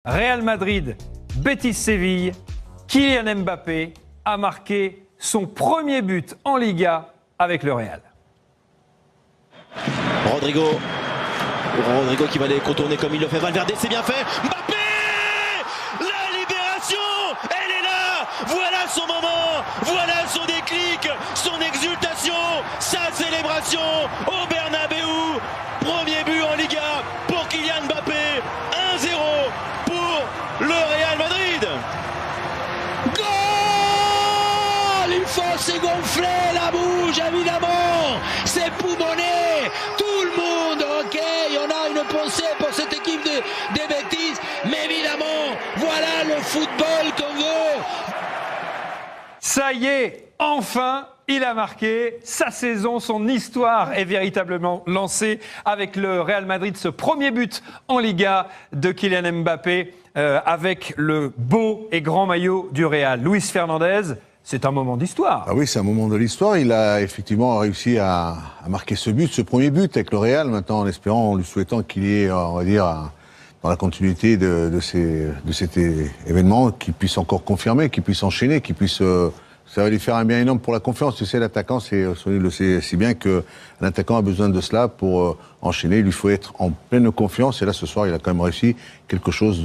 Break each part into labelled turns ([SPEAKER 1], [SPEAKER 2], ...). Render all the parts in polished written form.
[SPEAKER 1] Real Madrid, Betis Séville, Kylian Mbappé a marqué son premier but en Liga avec le Real.
[SPEAKER 2] Rodrigo qui va les contourner comme il le fait. Valverde, c'est bien fait. Mbappé, la libération, elle est là. Voilà son moment, voilà son déclic, son exultation, sa célébration au Bernabéu. Premier but en Liga pour Kylian Mbappé. 1-0 pour le Real Madrid. Goal! Il faut se gonfler la bouche, évidemment. C'est poumonné. Tout le monde, ok, on a une pensée pour cette équipe de Betis. Mais évidemment, voilà le football qu'on veut.
[SPEAKER 1] Ça y est, enfin, il a marqué sa saison, son histoire est véritablement lancée avec le Real Madrid. Ce premier but en Liga de Kylian Mbappé avec le beau et grand maillot du Real. Luis Fernandez, c'est un moment d'histoire.
[SPEAKER 3] Ah oui, c'est un moment de l'histoire. Il a effectivement réussi à marquer ce but, ce premier but avec le Real. Maintenant, en espérant, en lui souhaitant qu'il y ait, on va dire, dans la continuité de cet événement, qu'il puisse encore confirmer, qu'il puisse enchaîner, qu'il puisse... ça va lui faire un bien énorme pour la confiance. Tu sais, l'attaquant, Sonny le sait si bien que l'attaquant a besoin de cela pour enchaîner. Il lui faut être en pleine confiance. Et là, ce soir, il a quand même réussi quelque chose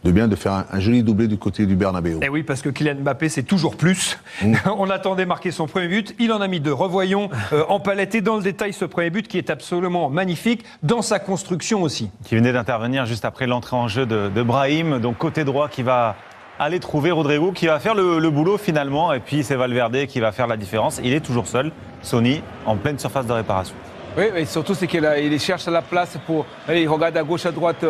[SPEAKER 3] de bien, de faire un joli doublé du côté du Bernabéu.
[SPEAKER 1] Et oui, parce que Kylian Mbappé, c'est toujours plus. On attendait marquer son premier but. Il en a mis deux. Revoyons en palette et dans le détail ce premier but qui est absolument magnifique dans sa construction aussi.
[SPEAKER 4] Qui venait d'intervenir juste après l'entrée en jeu de Brahim. Donc côté droit qui va aller trouver Rodrigo, qui va faire le boulot finalement. Et puis c'est Valverde qui va faire la différence. Il est toujours seul, Sonny, en pleine surface de réparation.
[SPEAKER 5] Oui, mais surtout c'est qu'il cherche la place pour... Il regarde à gauche, à droite...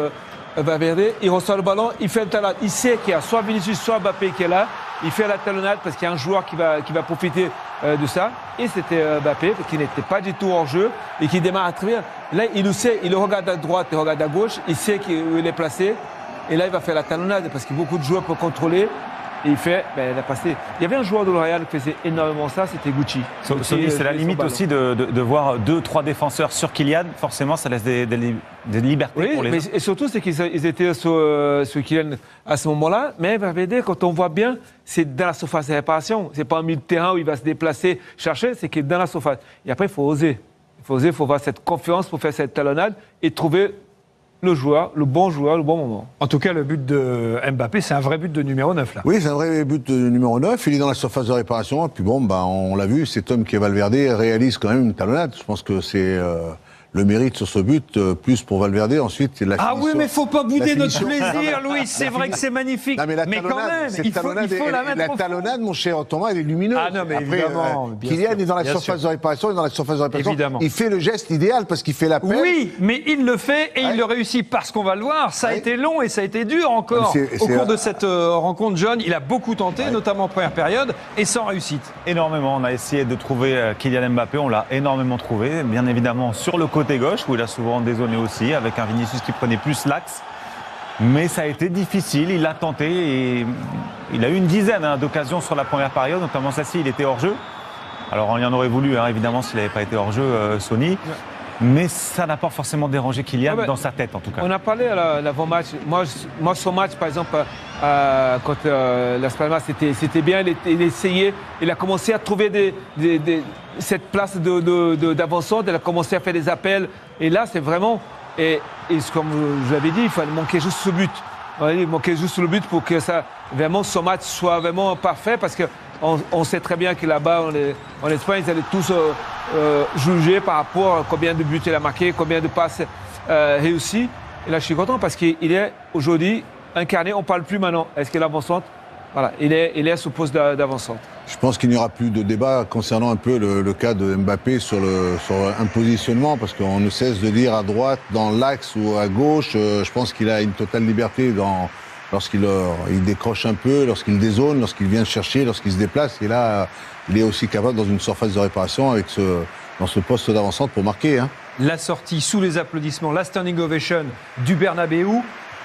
[SPEAKER 5] Valverde, il reçoit le ballon, il fait le talonnade. Il sait qu'il y a soit Vinicius, soit Mbappé qui est là. Il fait la talonnade parce qu'il y a un joueur qui va profiter de ça. Et c'était Mbappé qui n'était pas du tout hors jeu et qui démarre très bien. Là, il le sait, il regarde à droite, il regarde à gauche, il sait où il est placé. Et là, il va faire la talonnade parce que beaucoup de joueurs peuvent contrôler. Et il fait, il a passé. Il y avait un joueur de L'Oréal qui faisait énormément ça, c'était Gucci.
[SPEAKER 4] Sonny, c'est la limite aussi de voir 2-3 défenseurs sur Kylian. Forcément, ça laisse des libertés pour les autres.
[SPEAKER 5] Et surtout, c'est qu'ils étaient sur Kylian à ce moment-là. Mais Valverde, quand on voit bien, c'est dans la surface de réparation. C'est pas un milieu de terrain où il va se déplacer, chercher, c'est qu'il est dans la surface. Et après, il faut oser. Il faut avoir cette confiance pour faire cette talonnade et trouver le bon joueur, le bon moment.
[SPEAKER 1] En tout cas, le but de Mbappé, c'est un vrai but de numéro 9 là.
[SPEAKER 3] Oui, c'est un vrai but de numéro 9. Il est dans la surface de réparation. Et puis bon, on l'a vu, cet homme qui est Valverde réalise quand même une talonnade. Je pense que c'est le mérite sur ce but, plus pour Valverde. Ensuite, c'est la finition.
[SPEAKER 1] Ah oui, mais faut pas bouder notre plaisir, Louis. C'est vrai que c'est magnifique. Non, mais quand même, il faut la mettre
[SPEAKER 3] la talonnade, mon cher Thomas, elle est lumineuse.
[SPEAKER 1] Ah non, mais après, évidemment.
[SPEAKER 3] Kylian est dans la surface de réparation,
[SPEAKER 1] Évidemment.
[SPEAKER 3] Il fait le geste idéal parce qu'il fait la peine.
[SPEAKER 1] Oui, mais il le fait et il le réussit parce qu'on va le voir. Ça a été long et ça a été dur encore. Au cours de cette rencontre, John, il a beaucoup tenté, notamment en première période, et sans réussite.
[SPEAKER 4] Énormément. On a essayé de trouver Kylian Mbappé. On l'a énormément trouvé. Bien évidemment, sur le côté gauche, où il a souvent dézonné aussi, avec un Vinicius qui prenait plus l'axe. Mais ça a été difficile. Il a tenté et il a eu une dizaine d'occasions sur la première période, notamment celle-ci, il était hors jeu. Alors, on y en aurait voulu, évidemment, s'il n'avait pas été hors jeu, Sonny. Mais ça n'a pas forcément dérangé Kylian dans sa tête, en tout cas.
[SPEAKER 5] On a parlé à l'avant-match. Moi, son match, par exemple, contre Las Palmas, c'était bien. Il essayait, il a commencé à trouver cette place d'avancante. Il a commencé à faire des appels. Et là, c'est vraiment... Et comme je l'avais dit, il manquait juste ce but. Il manquait juste le but pour que vraiment, son match soit vraiment parfait. Parce qu'on sait très bien que là-bas, en Espagne, ils allaient tous juger par rapport à combien de buts il a marqué, combien de passes réussies. Et là, je suis content parce qu'il est aujourd'hui incarné. On ne parle plus maintenant. Est-ce qu'il est avançante? Voilà, il est à ce poste d'avancante.
[SPEAKER 3] Je pense qu'il n'y aura plus de débat concernant un peu le cas de Mbappé sur un positionnement, parce qu'on ne cesse de dire à droite, dans l'axe ou à gauche. Je pense qu'il a une totale liberté lorsqu'il décroche un peu, lorsqu'il dézone, lorsqu'il vient chercher, lorsqu'il se déplace. Et là, il est aussi capable dans une surface de réparation dans ce poste d'avancante pour marquer.
[SPEAKER 1] La sortie sous les applaudissements, la standing ovation du Bernabéu.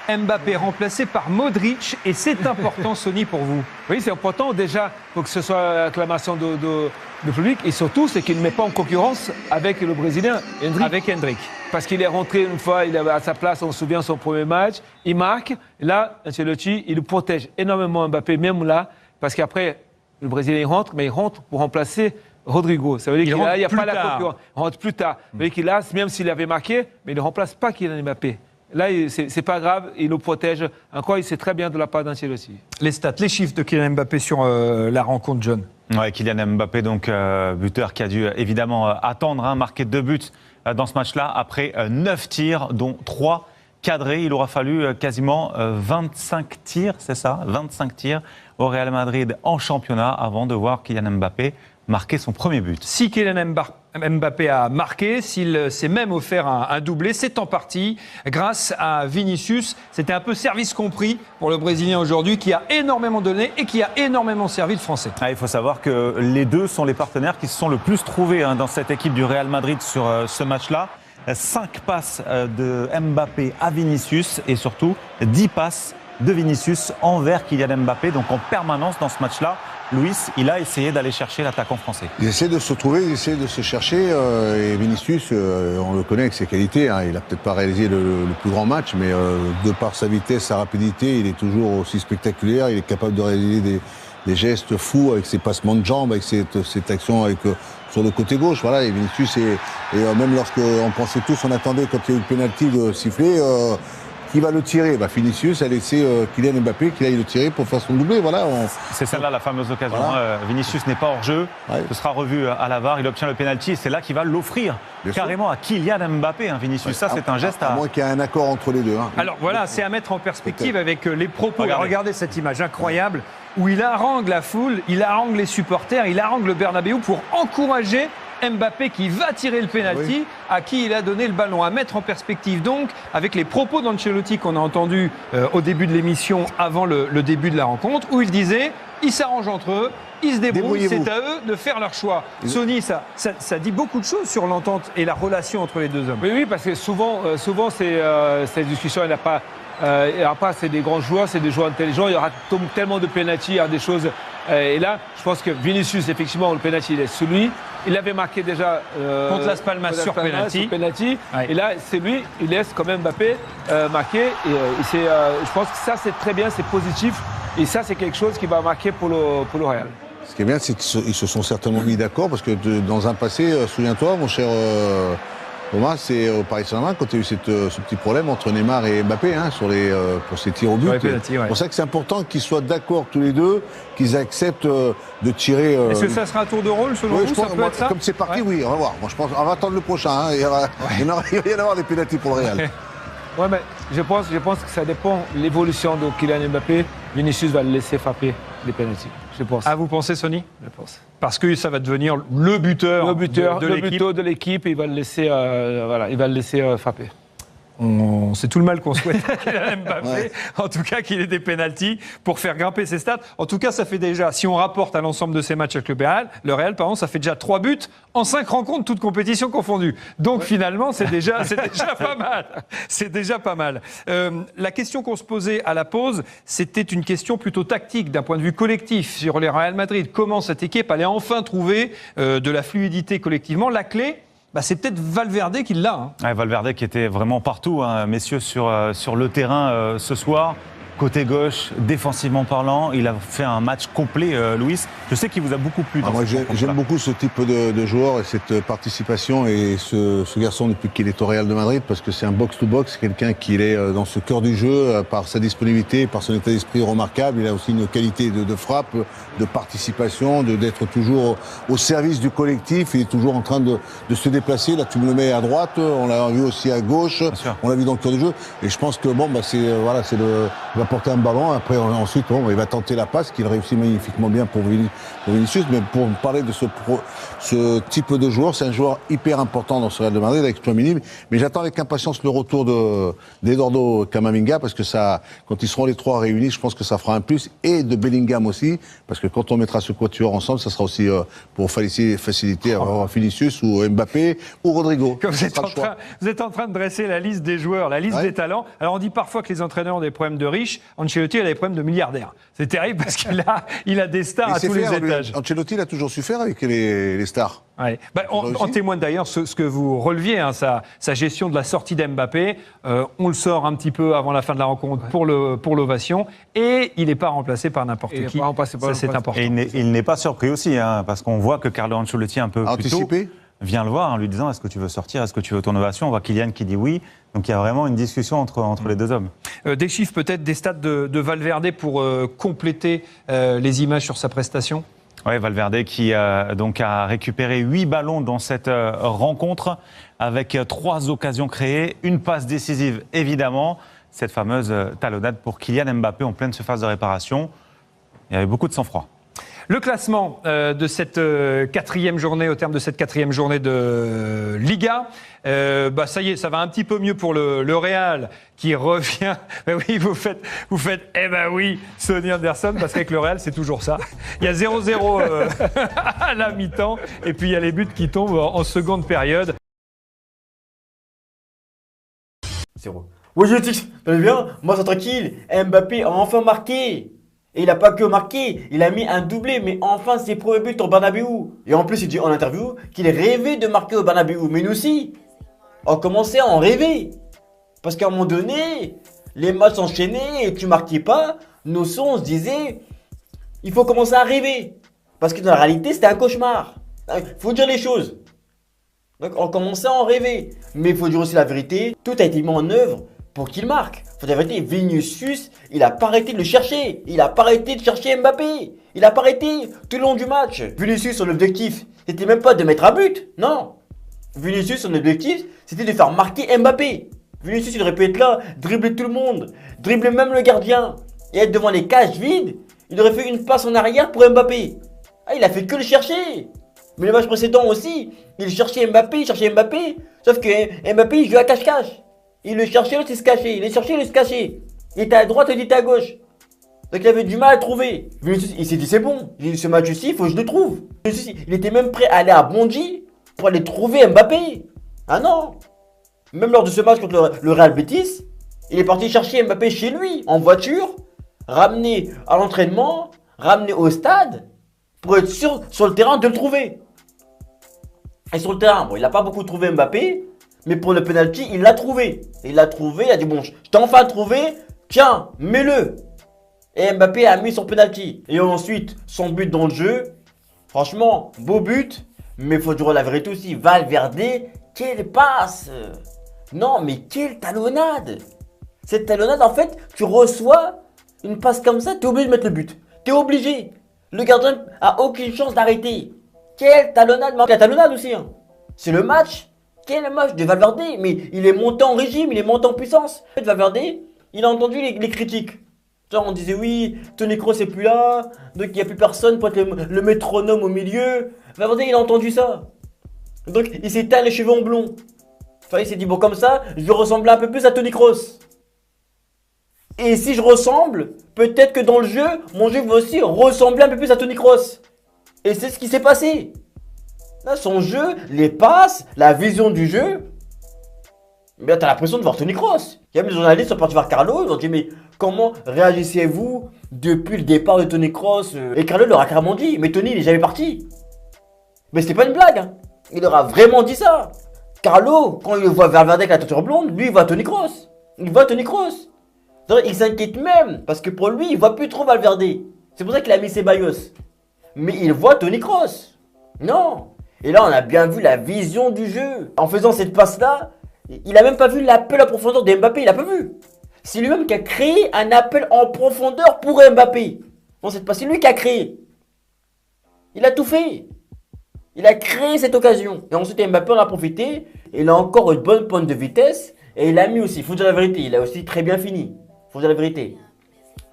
[SPEAKER 1] Mbappé remplacé par Modric et c'est important, Sonny, pour vous.
[SPEAKER 5] Oui, c'est important déjà pour que ce soit l'acclamation de public et surtout, c'est qu'il ne met pas en concurrence avec le Brésilien, Endrick.
[SPEAKER 1] Avec Endrick.
[SPEAKER 5] Parce qu'il est rentré une fois, il est à sa place, on se souvient son premier match, il marque. Et là, Ancelotti, il protège énormément Mbappé, même là, parce qu'après, le Brésilien il rentre, mais il rentre pour remplacer Rodrigo. Ça veut dire qu'il n'y a pas la concurrence. Il rentre plus tard. Ça veut dire qu'il a, même s'il avait marqué, mais il ne remplace pas Kylian Mbappé. Là, c'est pas grave, il nous protège. Encore, il sait très bien de la part d'Ancelotti.
[SPEAKER 1] Les stats, les chiffres de Kylian Mbappé sur la rencontre, John.
[SPEAKER 4] Ouais, Kylian Mbappé, donc buteur qui a dû évidemment attendre, marquer 2 buts dans ce match-là, après 9 tirs, dont 3 cadrés. Il aura fallu quasiment 25 tirs, c'est ça, 25 tirs au Real Madrid en championnat avant de voir Kylian Mbappé marquer son premier but.
[SPEAKER 1] Si Kylian Mbappé a marqué, s'il s'est même offert un doublé, c'est en partie grâce à Vinicius. C'était un peu service compris pour le Brésilien aujourd'hui, qui a énormément donné et qui a énormément servi le Français.
[SPEAKER 4] Il faut savoir que les deux sont les partenaires qui se sont le plus trouvés dans cette équipe du Real Madrid sur ce match-là. 5 passes de Mbappé à Vinicius et surtout 10 passes de Vinicius envers Kylian Mbappé. Donc en permanence dans ce match-là, Luis, il a essayé d'aller chercher l'attaquant français.
[SPEAKER 3] Il essaie de se trouver, il essaie de se chercher. Et Vinicius, on le connaît avec ses qualités. Il n'a peut-être pas réalisé le plus grand match, mais de par sa vitesse, sa rapidité, il est toujours aussi spectaculaire. Il est capable de réaliser des gestes fous avec ses passements de jambes, avec cette action sur le côté gauche. Voilà, et Vinicius, et même lorsqu'on pensait tous, on attendait quand il y a eu le pénalty de siffler, qui va le tirer? Vinicius a laissé Kylian Mbappé qu'il aille le tirer pour faire son doublé. Voilà,
[SPEAKER 4] c'est celle-là la fameuse occasion.
[SPEAKER 3] Voilà.
[SPEAKER 4] Vinicius n'est pas hors jeu.
[SPEAKER 3] Ouais.
[SPEAKER 4] Ce sera revu à la VAR. Il obtient le pénalty et c'est là qu'il va l'offrir carrément à Kylian Mbappé. Vinicius, ça c'est un geste
[SPEAKER 3] à moins qu'il y ait un accord entre les deux.
[SPEAKER 1] Alors voilà, c'est à mettre en perspective avec les propos. Regardez cette image incroyable où il harangue la foule, il harangue les supporters, il harangue le Bernabéu pour encourager Mbappé qui va tirer le pénalty, à qui il a donné le ballon. À mettre en perspective donc avec les propos d'Ancelotti qu'on a entendus au début de l'émission avant le début de la rencontre, où il disait ils s'arrangent entre eux, ils se débrouillent, c'est à eux de faire leur choix. Sonny, ça dit beaucoup de choses sur l'entente et la relation entre les deux hommes.
[SPEAKER 5] Oui, parce que souvent cette discussion, elle n'a pas... après, c'est des grands joueurs, c'est des joueurs intelligents. Il y aura tellement de pénalty, il y a des choses. Et là, je pense que Vinicius, effectivement, le pénalty, il est sous lui. Il avait marqué déjà
[SPEAKER 1] contre Las Palmas sur pénalty.
[SPEAKER 5] Ouais. Et là, c'est lui, il laisse quand même Mbappé marquer. Et je pense que ça, c'est très bien, c'est positif. Et ça, c'est quelque chose qui va marquer pour le Real.
[SPEAKER 3] Ce qui est bien, c'est qu'ils se sont certainement mis d'accord, parce que dans un passé, souviens-toi, mon cher Thomas, c'est au Paris Saint-Germain quand il y a eu ce petit problème entre Neymar et Mbappé pour ses tirs au but. C'est pour ça que c'est important qu'ils soient d'accord tous les deux, qu'ils acceptent de tirer.
[SPEAKER 1] Est-ce que ça sera un tour de rôle selon vous? Ça peut être ça.
[SPEAKER 3] Comme c'est parti, oui, on va voir. Moi, je pense, on va attendre le prochain. Il va y en avoir des pénaltys pour le Real.
[SPEAKER 5] Ouais, mais je pense que ça dépend de l'évolution de Kylian Mbappé. Vinicius va le laisser frapper les pénaltys. Je pense.
[SPEAKER 1] Ah, vous pensez, Sonny?
[SPEAKER 5] Je pense.
[SPEAKER 1] Parce que ça va devenir le buteur
[SPEAKER 5] de l'équipe. Il va le laisser, frapper.
[SPEAKER 1] C'est tout le mal qu'on souhaite à Kylian Mbappé. Ouais. En tout cas, qu'il ait des pénaltys pour faire grimper ses stats. En tout cas, ça fait déjà, si on rapporte à l'ensemble de ces matchs avec le Real, ça fait déjà 3 buts en 5 rencontres, toutes compétitions confondues. Donc finalement, c'est déjà pas mal. C'est déjà pas mal. La question qu'on se posait à la pause, c'était une question plutôt tactique, d'un point de vue collectif, sur les Real Madrid. Comment cette équipe allait enfin trouver de la fluidité collectivement? La clé, c'est peut-être Valverde qui l'a.
[SPEAKER 4] Valverde qui était vraiment partout, messieurs, sur le terrain ce soir. Côté gauche, défensivement parlant, il a fait un match complet, Luis. Je sais qu'il vous a beaucoup plu.
[SPEAKER 3] Moi, j'aime beaucoup ce type de joueur et cette participation et ce garçon depuis qu'il est au Real de Madrid, parce que c'est un box-to-box, quelqu'un qui est dans ce cœur du jeu par sa disponibilité, par son état d'esprit remarquable. Il a aussi une qualité de frappe, de participation, d'être toujours au service du collectif. Il est toujours en train de se déplacer. Là, tu me le mets à droite, on l'a vu aussi à gauche, on l'a vu dans le cœur du jeu. Et je pense que il va porter un ballon. Après, ensuite, bon, il va tenter la passe, qu'il réussit magnifiquement bien pour Vinicius. Mais pour parler de ce type de joueur, c'est un joueur hyper important dans ce Real de Madrid, avec Tchouaméni. Mais j'attends avec impatience le retour d'Eduardo Camavinga, parce que ça, quand ils seront les trois réunis, je pense que ça fera un plus. Et de Bellingham aussi, parce que quand on mettra ce quatuor ensemble, ça sera aussi pour faciliter avoir Vinicius ou Mbappé ou Rodrigo.
[SPEAKER 1] Vous êtes en train de dresser la liste des joueurs, la liste des talents. Alors on dit parfois que les entraîneurs ont des problèmes de riches. Ancelotti a des problèmes de milliardaires. C'est terrible parce qu'il a des stars à tous les étages.
[SPEAKER 3] Ancelotti, il a toujours su faire avec les stars.
[SPEAKER 1] Ouais. En témoigne d'ailleurs ce que vous releviez, hein, sa gestion de la sortie d'Mbappé. On le sort un petit peu avant la fin de la rencontre pour l'ovation. Et il n'est pas remplacé par n'importe qui. Ça, c'est important.
[SPEAKER 4] Et il n'est pas surpris aussi, hein, parce qu'on voit que Carlo Ancelotti, un peu plus tôt, vient le voir en lui disant « Est-ce que tu veux sortir? Est-ce que tu veux ton ovation ?» On voit Kylian qui dit oui. Donc il y a vraiment une discussion entre les deux hommes.
[SPEAKER 1] Des chiffres peut-être, des stats de Valverde pour compléter les images sur sa prestation?
[SPEAKER 4] Oui, Valverde qui donc a récupéré 8 ballons dans cette rencontre avec 3 occasions créées, une passe décisive évidemment, cette fameuse talonnade pour Kylian Mbappé en pleine surface de réparation. Il y avait beaucoup de sang-froid.
[SPEAKER 1] Le classement de cette quatrième journée, au terme de cette quatrième journée de Liga, ça y est, ça va un petit peu mieux pour le Real qui revient. Ben oui, vous faites, eh ben oui, Sonny Anderson, parce qu'avec le Real, c'est toujours ça. Il y a 0-0 à la mi-temps, et puis il y a les buts qui tombent en seconde période.
[SPEAKER 6] 0. Bonjour, vous allez bien? Moi, c'est tranquille. Mbappé a enfin marqué. Et il n'a pas que marqué, il a mis un doublé, mais enfin ses premiers buts au Bernabéu. Et en plus, il dit en interview qu'il rêvait de marquer au Bernabéu. Mais nous aussi, on commençait à en rêver. Parce qu'à un moment donné, les matchs s'enchaînaient et tu marquais pas. Nous, on se disait, il faut commencer à rêver. Parce que dans la réalité, c'était un cauchemar. Il faut dire les choses. Donc on commençait à en rêver. Mais il faut dire aussi la vérité, tout a été mis en œuvre pour qu'il marque. Faut dire la vérité, Vinicius, il a pas arrêté de le chercher. Il a pas arrêté de chercher Mbappé. Il a pas arrêté tout le long du match. Vinicius, son objectif, c'était même pas de mettre un but. Non. Vinicius, son objectif, c'était de faire marquer Mbappé. Vinicius, il aurait pu être là, dribbler tout le monde, dribbler même le gardien et être devant les cages vides. Il aurait fait une passe en arrière pour Mbappé. Ah, il a fait que le chercher. Mais le match précédent aussi, il cherchait Mbappé, sauf que Mbappé, il joue à cache-cache. Il le cherchait, il se cachait. Il le cherchait, il se cachait. Il était à droite, il était à gauche. Donc il avait du mal à trouver. Vinicius, il s'est dit c'est bon. Ce match-ci, il faut que je le trouve. Vinicius, il était même prêt à aller à Bondy pour aller trouver Mbappé. Ah non. Même lors de ce match contre le Real Betis, il est parti chercher Mbappé chez lui, en voiture, ramener à l'entraînement, ramener au stade, pour être sûr sur le terrain de le trouver. Et sur le terrain, bon, il n'a pas beaucoup trouvé Mbappé. Mais pour le penalty, il l'a trouvé. Il l'a trouvé, il a dit bon, je t'ai enfin trouvé, tiens, mets-le. Et Mbappé a mis son penalty. Et ensuite, son but dans le jeu. Franchement, beau but. Mais il faut dire la vérité aussi. Valverde, quelle passe. Non, mais quelle talonnade. Cette talonnade, en fait, tu reçois une passe comme ça, tu es obligé de mettre le but. Tu es obligé. Le gardien a aucune chance d'arrêter. Quelle talonnade. Mais la talonnade aussi, hein. C'est le match. Quel match de Valverde, mais il est monté en régime, il est monté en puissance. En fait, Valverde, il a entendu les critiques. Genre, on disait oui, Toni Kroos n'est plus là, donc il n'y a plus personne pour être le métronome au milieu. Valverde, il a entendu ça. Donc, il s'est teint les cheveux en blond. Enfin, il s'est dit, bon, comme ça, je vais ressembler un peu plus à Toni Kroos. Et si je ressemble, peut-être que dans le jeu, mon jeu va aussi ressembler un peu plus à Toni Kroos. Et c'est ce qui s'est passé. Là, son jeu, les passes, la vision du jeu. Mais t'as l'impression de voir Toni Kroos. Il y a même des journalistes qui sont partis voir Carlo, ils ont dit mais comment réagissez-vous depuis le départ de Toni Kroos? Et Carlo leur a carrément dit, mais Toni il est jamais parti. Mais c'était pas une blague, hein. Il leur a vraiment dit ça. Carlo, quand il voit Valverde avec la teinture blonde, lui il voit Toni Kroos. Il voit Toni Kroos. Il s'inquiète même, parce que pour lui, il voit plus trop Valverde. C'est pour ça qu'il a mis Ceballos. Mais il voit Toni Kroos. Non. Et là, on a bien vu la vision du jeu. En faisant cette passe-là, il a même pas vu l'appel en profondeur de Mbappé. Il a pas vu. C'est lui-même qui a créé un appel en profondeur pour Mbappé. Bon, cette passe, c'est lui qui a créé. Il a tout fait. Il a créé cette occasion. Et ensuite, Mbappé en a profité. Il a encore une bonne pointe de vitesse. Et il a mis aussi, il faut dire la vérité, il a aussi très bien fini. Il faut dire la vérité.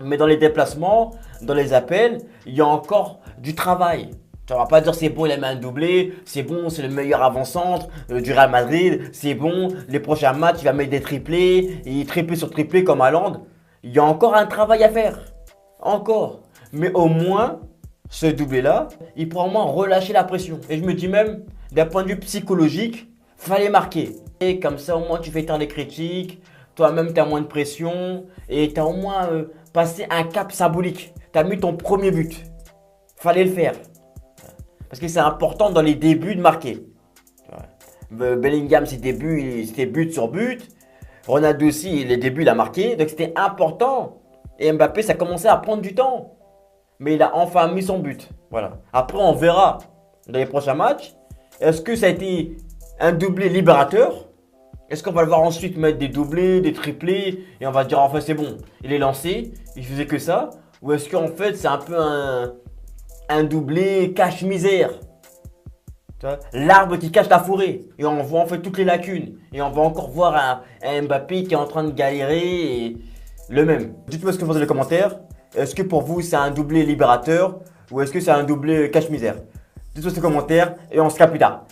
[SPEAKER 6] Mais dans les déplacements, dans les appels, il y a encore du travail. Tu ne vas pas dire c'est bon, il a mis un doublé, c'est bon, c'est le meilleur avant-centre du Real Madrid, c'est bon, les prochains matchs, il va mettre des triplés, et triplé sur triplé comme Haaland. Il y a encore un travail à faire. Encore. Mais au moins, ce doublé-là, il pourra au moins relâcher la pression. Et je me dis même, d'un point de vue psychologique, fallait marquer. Et comme ça, au moins, tu fais taire les critiques, toi-même, tu as moins de pression, et tu as au moins passé un cap symbolique. Tu as mis ton premier but. Fallait le faire. Parce que c'est important dans les débuts de marquer. Bellingham, ses débuts, c'était but sur but. Ronaldo aussi, les débuts, il a marqué. Donc c'était important. Et Mbappé, ça commençait à prendre du temps. Mais il a enfin mis son but. Voilà. Après, on verra dans les prochains matchs. Est-ce que ça a été un doublé libérateur? Est-ce qu'on va le voir ensuite mettre des doublés, des triplés et on va dire enfin c'est bon, il est lancé, il faisait que ça? Ou est-ce qu'en fait c'est un peu un doublé cache-misère? L'arbre qui cache la forêt et on voit en fait toutes les lacunes et on va encore voir un Mbappé qui est en train de galérer et le même. Dites-moi ce que vous pensez dans les commentaires. Est-ce que pour vous c'est un doublé libérateur ou est-ce que c'est un doublé cache-misère? Dites-moi dans les commentaires et on se capte plus tard.